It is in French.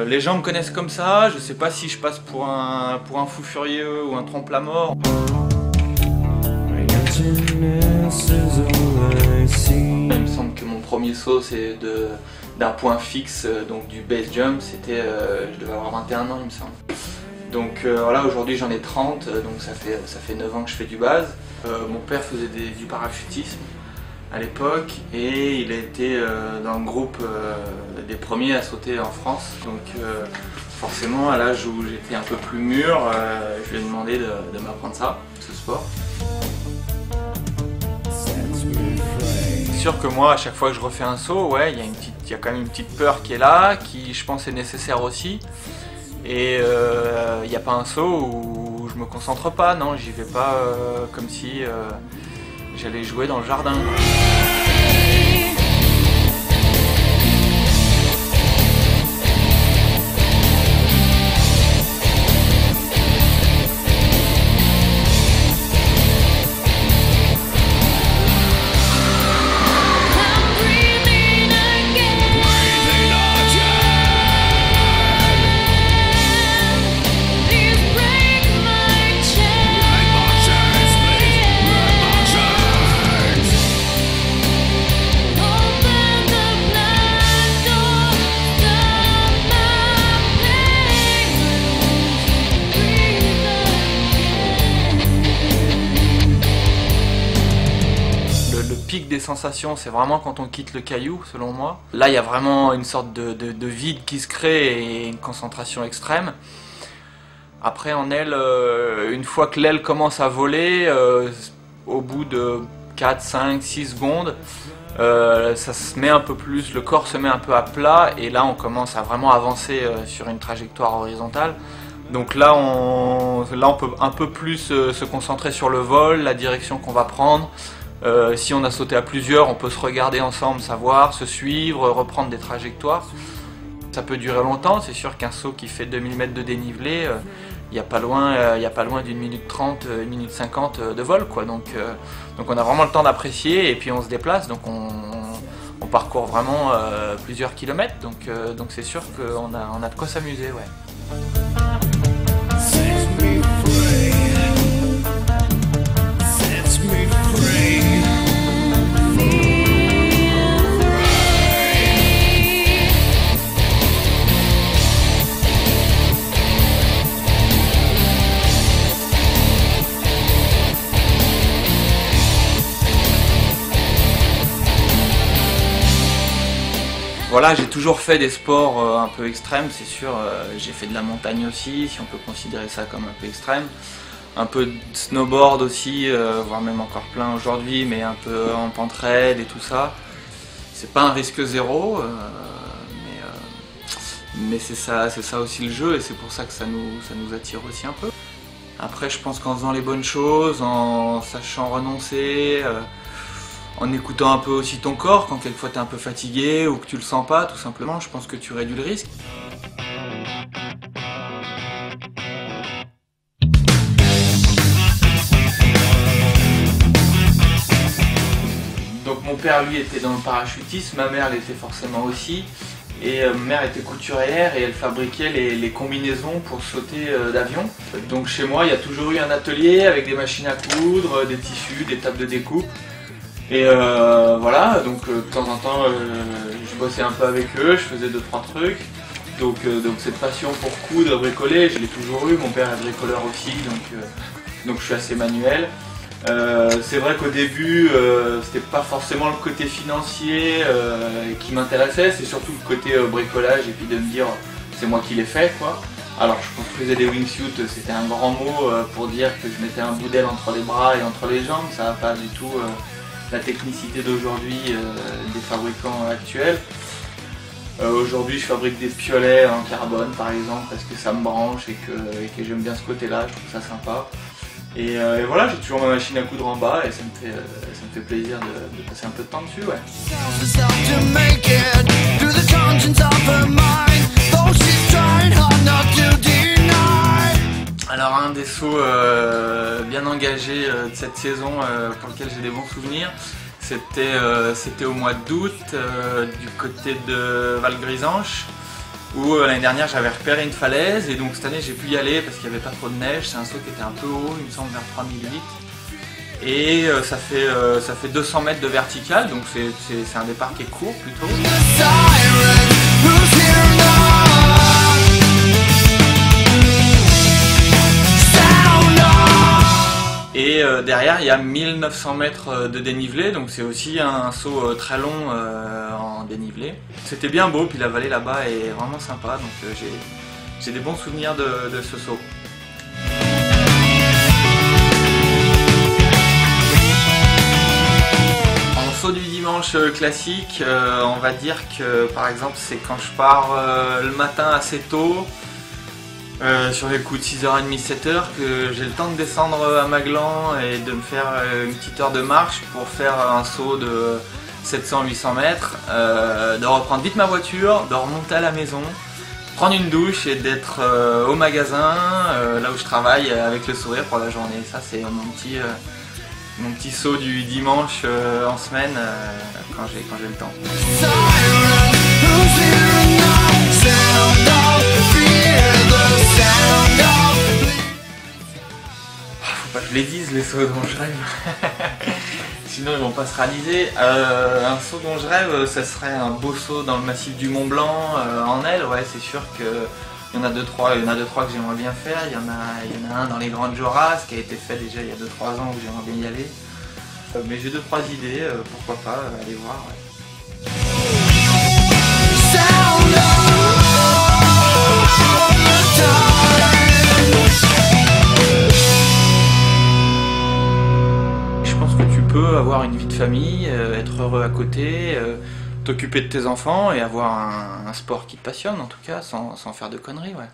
Les gens me connaissent comme ça, je sais pas si je passe pour un fou furieux ou un trompe-la-mort. Il me semble que mon premier saut c'est d'un point fixe, donc du base jump, c'était, je devais avoir 21 ans il me semble. Donc voilà, aujourd'hui j'en ai 30, donc ça fait 9 ans que je fais du base. Mon père faisait du parachutisme à l'époque et il a été dans le groupe des premiers à sauter en France. Donc forcément à l'âge où j'étais un peu plus mûr, je lui ai demandé de m'apprendre ça, ce sport. C'est sûr que moi à chaque fois que je refais un saut, ouais, il y a quand même une petite peur qui est là, qui je pense est nécessaire aussi. Et il n'y a pas un saut où je me concentre pas, non, j'y vais pas comme si j'allais jouer dans le jardin. Des sensations, c'est vraiment quand on quitte le caillou, selon moi. Là, il y a vraiment une sorte de vide qui se crée et une concentration extrême. Après, en aile, une fois que l'aile commence à voler, au bout de 4, 5, 6 secondes, ça se met un peu plus, le corps se met un peu à plat et là, on commence à vraiment avancer sur une trajectoire horizontale. Donc là, on peut un peu plus se concentrer sur le vol, la direction qu'on va prendre. Si on a sauté à plusieurs, on peut se regarder ensemble, savoir, se suivre, reprendre des trajectoires. Ça peut durer longtemps, c'est sûr qu'un saut qui fait 2000 mètres de dénivelé, il n'y a pas loin d'une minute 30, 1 minute 50 de vol, quoi. Donc on a vraiment le temps d'apprécier et puis on se déplace, donc on parcourt vraiment plusieurs kilomètres, donc c'est sûr qu'on a de quoi s'amuser, ouais. Voilà, j'ai toujours fait des sports un peu extrêmes, c'est sûr. J'ai fait de la montagne aussi, si on peut considérer ça comme un peu extrême. Un peu de snowboard aussi, voire même encore plein aujourd'hui, mais un peu en pente raide et tout ça. C'est pas un risque zéro, mais c'est ça aussi le jeu et c'est pour ça que ça nous attire aussi un peu. Après, je pense qu'en faisant les bonnes choses, en sachant renoncer, en écoutant un peu aussi ton corps, quand quelquefois tu es un peu fatigué ou que tu le sens pas, tout simplement, je pense que tu réduis le risque. Donc mon père, lui, était dans le parachutisme, ma mère l'était forcément aussi. Et ma mère était couturière et elle fabriquait les combinaisons pour sauter d'avion. Donc chez moi, il y a toujours eu un atelier avec des machines à coudre, des tissus, des tables de découpe. Et voilà, donc de temps en temps je bossais un peu avec eux, je faisais 2-3 trucs. Donc cette passion pour coudre, bricoler, je l'ai toujours eu, mon père est bricoleur aussi, donc je suis assez manuel. C'est vrai qu'au début c'était pas forcément le côté financier qui m'intéressait, c'est surtout le côté bricolage et puis de me dire c'est moi qui l'ai fait, quoi. Alors je construisais des wingsuits, c'était un grand mot pour dire que je mettais un bout d'aile entre les bras et entre les jambes, ça n'a pas du tout la technicité d'aujourd'hui des fabricants actuels. Aujourd'hui je fabrique des piolets en carbone par exemple parce que ça me branche et que j'aime bien ce côté là, je trouve ça sympa. Et voilà, j'ai toujours ma machine à coudre en bas et ça me fait plaisir de passer un peu de temps dessus, ouais. Alors un des sauts bien engagés de cette saison pour lequel j'ai des bons souvenirs, c'était au mois d'août du côté de Val-Grisanche. où l'année dernière j'avais repéré une falaise et donc cette année j'ai pu y aller parce qu'il n'y avait pas trop de neige. C'est un saut qui était un peu haut, il me semble vers 3008. Et ça fait 200 mètres de vertical, donc c'est un départ qui est court plutôt. Et derrière il y a 1900 mètres de dénivelé, donc c'est aussi un saut très long en dénivelé. C'était bien beau, puis la vallée là-bas est vraiment sympa, donc j'ai des bons souvenirs de ce saut. En saut du dimanche classique, on va dire que par exemple c'est quand je pars le matin assez tôt, sur les coups de 6h30, 7h, que j'ai le temps de descendre à Maglan et de me faire une petite heure de marche pour faire un saut de 700-800 mètres, de reprendre vite ma voiture, de remonter à la maison, prendre une douche et d'être au magasin, là où je travaille, avec le sourire pour la journée. Ça c'est mon petit saut du dimanche en semaine quand j'ai le temps. Faut pas que je les dise les sauts dont je rêve. Sinon ils vont pas se réaliser. Un saut dont je rêve, ça serait un beau saut dans le massif du Mont Blanc en aile. Ouais, c'est sûr que il y en a deux trois que j'aimerais bien faire. Il y en a un dans les Grandes Jorasses qui a été fait déjà il y a 2-3 ans où j'aimerais bien y aller. Mais j'ai 2-3 idées, pourquoi pas aller voir. Ouais. Je pense que tu peux avoir une vie de famille, être heureux à côté, t'occuper de tes enfants et avoir un sport qui te passionne en tout cas, sans faire de conneries. Ouais.